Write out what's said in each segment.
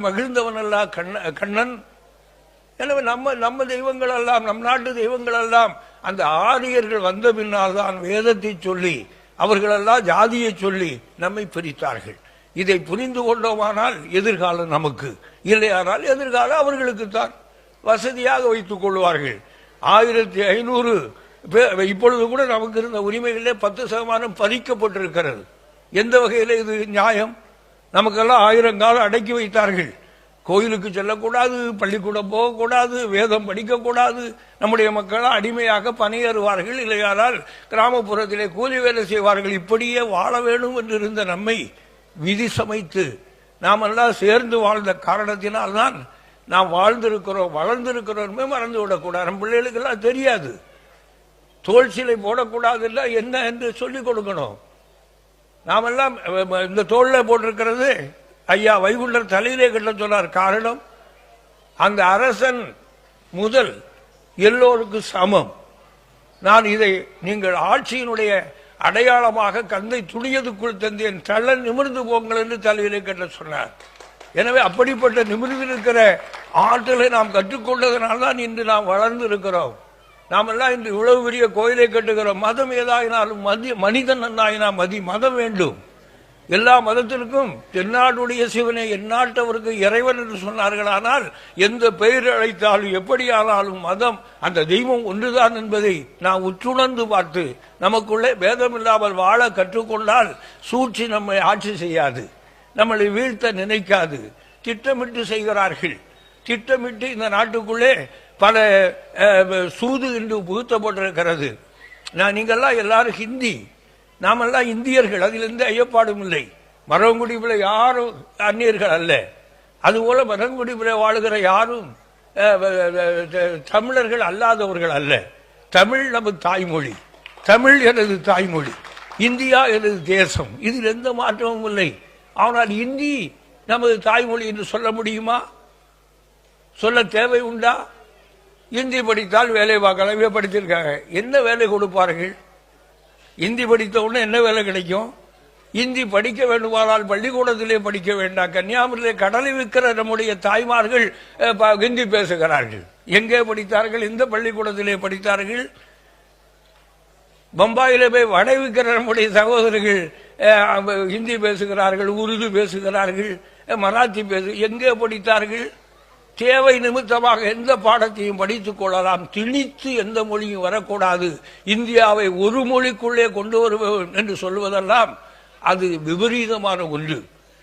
மகிழ்ந்தவன் அல்ல கண்ணன். எனவே நம்ம தெய்வங்கள் எல்லாம், நம் நாட்டு தெய்வங்கள் எல்லாம் அந்த ஆரியர்கள் வந்த பின்னால் தான் வேதத்தை சொல்லி அவர்களெல்லாம் ஜாதியை சொல்லி நம்மை பிரித்தார்கள். இதை புரிந்து கொண்டோமானால் எதிர்காலம் நமக்கு, இல்லையானால் எதிர்காலம் அவர்களுக்குத்தான் வசதியாக வைத்துக் கொள்வார்கள். 1500 இப்பொழுது கூட நமக்கு இருந்த உரிமைகளே 10% பறிக்கப்பட்டிருக்கிறது. எந்த வகையில் இது நியாயம்? நமக்கெல்லாம் 1000 காலம் அடக்கி வைத்தார்கள். கோயிலுக்கு செல்லக்கூடாது, பள்ளிக்கூடம் போகக்கூடாது, வேதம் படிக்கக்கூடாது. நம்முடைய மக்கள் அடிமையாக பணியேறுவார்கள், இல்லையானால் கிராமப்புறத்திலே கூலி வேலை செய்வார்கள். இப்படியே வாழ வேண்டும் என்று இருந்த நம்மை விதி சமைத்து நாம் எல்லாம் சேர்ந்து வாழ்ந்த காரணத்தினால்தான் நாம் வாழ்ந்திருக்கிறோம், வளர்ந்திருக்கிறோமே மறந்து விடக்கூடாது. நம்ம பிள்ளைகளுக்கெல்லாம் தெரியாது. தோல் சிலை போடக்கூடாது என்ன என்று சொல்லிக் கொடுக்கணும். நாமெல்லாம் இந்த தோல்ல போட்டிருக்கிறது ஐயா வைகுண்டர் தலையிலே கட்ட சொன்னார். காரணம், அந்த அரசன் முதல் எல்லோருக்கும் சமம். நான் இதை நீங்கள் ஆட்சியினுடைய அடையாளமாக கந்தை துணியதுக்குள் தந்தேன், தள்ள நிமிர்ந்து போங்கள் என்று தலையிலே கட்ட சொன்னார். எனவே அப்படிப்பட்ட நிமிர்ந்து இருக்கிற ஆற்றலை நாம் கற்றுக்கொண்டதனால்தான் இன்று நாம் வளர்ந்து இருக்கிறோம். நாம் எல்லாம் இன்று இவ்வளவு பெரிய கோயிலை கட்டுகிறோம். மதம் ஏதாயினாலும் மனிதன் நன்னாயினா மதம் வேண்டும். எல்லா மதத்திற்கும் தென்னாடுடைய சிவனை எந்நாட்டவருக்கு இறைவன் என்று சொன்னார்கள். ஆனால் எந்த பெயர் அழைத்தாலும் எப்படி ஆனாலும் மதம், அந்த தெய்வம் ஒன்றுதான் என்பதை நாம் உற்றுணர்ந்து பார்த்து நமக்குள்ளே பேதம் இல்லாமல் வாழ கற்றுக்கொண்டால் சூழ்ச்சி நம்மை ஆட்சி செய்யாது, நம்மளை வீழ்த்த நினைக்காது. திட்டமிட்டு செய்கிறார்கள். திட்டமிட்டு இந்த நாட்டுக்குள்ளே பல சூது என்று புகுத்தப்பட்டிருக்கிறது. நீங்கள்லாம் எல்லாரும் ஹிந்தி, நாமெல்லாம் இந்தியர்கள், அதிலிருந்து ஐயப்பாடும் இல்லை. மரங்குடிப்பில் யாரும் அந்நியர்கள் அல்ல. அதுபோல மரங்குடிப்பில் வாழுகிற யாரும் தமிழர்கள் அல்லாதவர்கள் அல்ல. தமிழ் நமது தாய்மொழி, தமிழ் எனது தாய்மொழி, இந்தியா எனது தேசம், இதில் எந்த மாற்றமும் இல்லை. ஆனால் இந்தி நமது தாய்மொழி என்று சொல்ல முடியுமா? சொல்ல தேவை உண்டா? இந்தி படித்தால் வேலை பார்க்கலாம். படித்திருக்காங்க, என்ன வேலை கொடுப்பார்கள்? இந்தி படித்த உடனே என்ன வேலை கிடைக்கும்? இந்தி படிக்க வேண்டுமானால் பள்ளிக்கூடத்திலே படிக்க வேண்டாம். கன்னியாகுமரியிலே கடலை விற்கிற நம்முடைய தாய்மார்கள் ஹிந்தி பேசுகிறார்கள். எங்கே படித்தார்கள்? இந்த பள்ளிக்கூடத்திலே படித்தார்கள். பம்பாயிலே போய் வடை விற்கிற நம்முடைய சகோதரர்கள் ஹிந்தி பேசுகிறார்கள், உருது பேசுகிறார்கள், மராத்தி எங்கே படித்தார்கள்? தேவை நிமித்தமாக எந்த பாடத்தையும் படித்துக் கொள்ளலாம். திணித்து எந்த மொழியும் வரக்கூடாது. இந்தியாவை ஒரு மொழிக்குள்ளே கொண்டு வருவோம் என்று சொல்வதெல்லாம் அது விபரீதமான ஒன்று.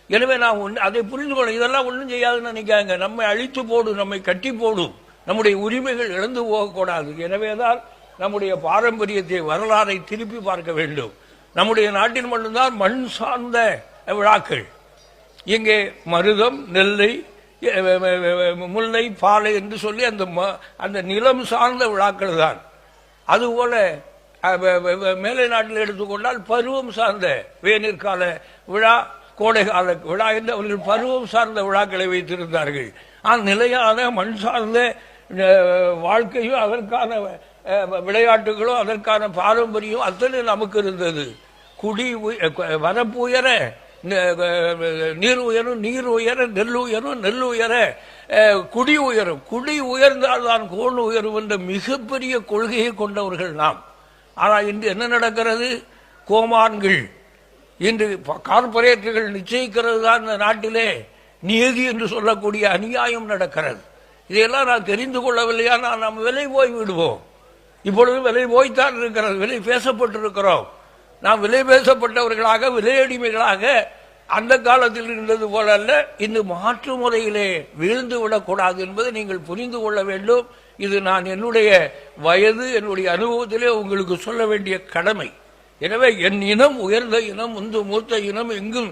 எனவே நாம் அதை புரிந்து கொள்ள, இதெல்லாம் ஒன்றும் செய்யாதுன்னு நினைக்காங்க. நம்மை அழித்து போடும், நம்மை கட்டி போடும், நம்முடைய உரிமைகள் இழந்து போகக்கூடாது. எனவேதான் நம்முடைய பாரம்பரியத்தை, வரலாறை திருப்பி பார்க்க வேண்டும். நம்முடைய நாட்டில் மட்டும்தான் மண் சார்ந்த விழாக்கள். இங்கே மருதம், நெல்லை, முல்லை, பாலை என்று சொல்லி அந்த நிலம் சார்ந்த விழாக்கள் தான். அதுபோல மேலை நாட்டில் எடுத்துக்கொண்டால் பருவம் சார்ந்த வேநீர்கால விழா, கோடைகால விழா என்று அவர்கள் பருவம் சார்ந்த விழாக்களை வைத்திருந்தார்கள். ஆனால் நிலையான மண் சார்ந்த வாழ்க்கையும் அதற்கான விளையாட்டுகளும் அதற்கான பாரம்பரியம் அத்தனை நமக்கு இருந்தது. குடி வரப்பு உயர நீர் உயரும், நீர் உயர நெல் உயரும், நெல் உயர குடி உயரும், குடி உயர்ந்தால்தான் கோள் உயரும் என்ற மிகப்பெரிய கொள்கையை கொண்டவர்கள் நாம். ஆனால் இன்று என்ன நடக்கிறது? கோமான்கள், இன்று கார்பரேட்டுகள் நிச்சயிக்கிறது தான் இந்த நாட்டிலே நீதி என்று சொல்லக்கூடிய அநியாயம் நடக்கிறது. இதையெல்லாம் நான் தெரிந்து கொள்ளவில்லையா? நாம் விலை போய் விடுவோம். இப்பொழுது விலை போய்த்தான் இருக்கிறது, விலை பேசப்பட்டிருக்கிறோம். நாம் விலை பேசப்பட்டவர்களாக, விலையடிமைகளாக அந்த காலத்தில் இருந்தது போல அல்ல. இந்த மாற்று முறையிலே வீழ்ந்து விடக்கூடாது என்பதை நீங்கள் புரிந்து கொள்ள வேண்டும். இது நான் என்னுடைய வயது, என்னுடைய அனுபவத்திலே உங்களுக்கு சொல்ல வேண்டிய கடமை. எனவே என் இனம் உயர்ந்த இனம், முந்து மூத்த இனம், எங்கும்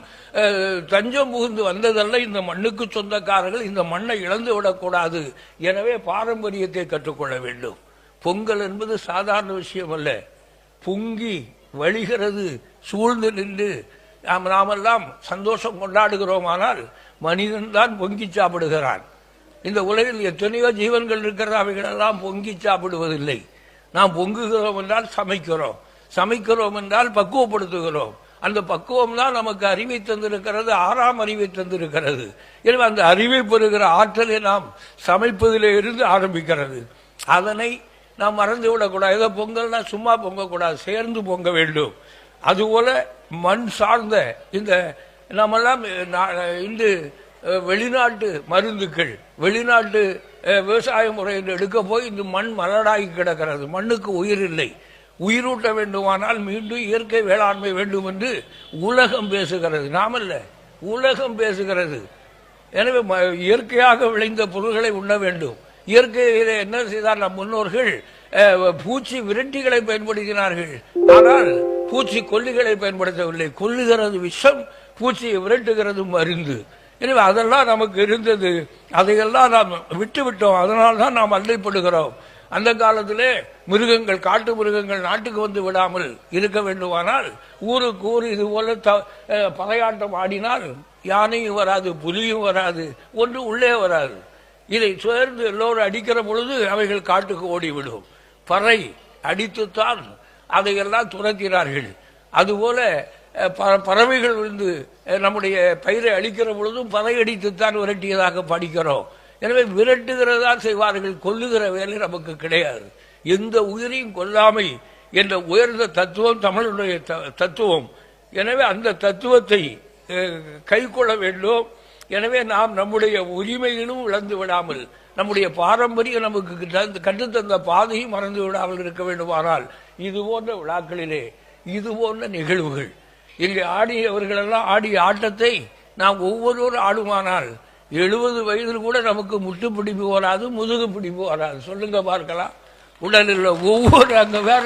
தஞ்சம் புகுந்து வந்ததல்ல. இந்த மண்ணுக்கு சொந்தக்காரர்கள், இந்த மண்ணை இழந்து விடக்கூடாது. எனவே பாரம்பரியத்தை கற்றுக்கொள்ள வேண்டும். பொங்கல் என்பது சாதாரண விஷயம் அல்ல. பொங்கி வழிகிறது, சூழ்ந்து நின்று நாமெல்லாம் சந்தோஷம் கொண்டாடுகிறோமானால் மனிதன் தான் பொங்கி சாப்பிடுகிறான். இந்த உலகில் எத்தனையோ ஜீவன்கள் இருக்கிறது, அவைகளெல்லாம் பொங்கி சாப்பிடுவதில்லை. நாம் பொங்குகிறோம் என்றால் சமைக்கிறோம், சமைக்கிறோம் என்றால் பக்குவப்படுத்துகிறோம். அந்த பக்குவம் தான் நமக்கு அறிவை தந்திருக்கிறது, ஆறாம் அறிவை தந்திருக்கிறது. எனவே அந்த அறிவை பெறுகிற ஆற்றலை நாம் சமைப்பதிலே இருந்து ஆரம்பிக்கிறது. அதனை நாம் மறந்து விடக்கூடாது. ஏதோ பொங்கல்னா சும்மா பொங்கக்கூடாது, சேர்ந்து பொங்க வேண்டும். அதுபோல மண் சார்ந்த இந்த நாமெல்லாம் இன்று வெளிநாட்டு மருந்துகள், வெளிநாட்டு விவசாய முறை என்று எடுக்க போய் இந்த மண் மலடாகி கிடக்கிறது. மண்ணுக்கு உயிர் இல்லை. உயிரூட்ட வேண்டுமானால் மீண்டும் இயற்கை வேளாண்மை வேண்டும் என்று உலகம் பேசுகிறது, நாமல்ல, உலகம் பேசுகிறது. எனவே இயற்கையாக விளைந்த பொருள்களை உண்ண வேண்டும். இயற்கையில என்ன செய்தார் நம் முன்னோர்கள்? பூச்சி விரட்டிகளை பயன்படுத்தினார்கள். ஆனால் பூச்சி கொல்லிகளை பயன்படுத்தவில்லை. கொல்லுகிறது விஷம், பூச்சியை விரட்டுகிறது மருந்து. எனவே அதெல்லாம் நமக்கு இருந்தது, அதையெல்லாம் நாம் விட்டுவிட்டோம். அதனால்தான் நாம் அல்லைப்படுகிறோம். அந்த காலத்திலே மிருகங்கள், காட்டு மிருகங்கள் நாட்டுக்கு வந்து விடாமல் இருக்க வேண்டுமானால் ஊருக்கு ஊர் இது போல பகையாட்டம் ஆடினால் யானையும் வராது, புலியும் வராது, ஒன்று உள்ளே வராது. இதை சேர்ந்து எல்லோரும் அடிக்கிற பொழுது அவைகள் காட்டுக்கு ஓடிவிடும். பறை அடித்துத்தான் அதையெல்லாம் துரத்தினார்கள். அதுபோல பறவைகள் வந்து நம்முடைய பயிரை அழிக்கிற பொழுதும் பறை அடித்துத்தான் விரட்டியதாக படிக்கிறோம். எனவே விரட்டுகிறதா செய்வார்கள், கொல்லுகிற வேலை நமக்கு கிடையாது. எந்த உயிரையும் கொல்லாமை என்ற உயர்ந்த தத்துவம் தமிழுடைய தத்துவம். எனவே அந்த தத்துவத்தை கை கொள்ள வேண்டும். எனவே நாம் நம்முடைய உரிமைகளும் இழந்து விடாமல், நம்முடைய பாரம்பரியம் நமக்கு கற்றுத்தந்த பாதையும் மறந்து விடாமல் இருக்க வேண்டுமானால் இது போன்ற விழாக்களிலே இது போன்ற நிகழ்வுகள், இங்கே ஆடியவர்களெல்லாம் ஆடிய ஆட்டத்தை நாம் ஒவ்வொருவரும் ஆடுமானால் 70 வயதில் கூட நமக்கு முட்டு பிடிப்பு வராது, முதுகு பிடிப்பு வராது. சொல்லுங்க பார்க்கலாம். உடலில் ஒவ்வொரு அங்க வேற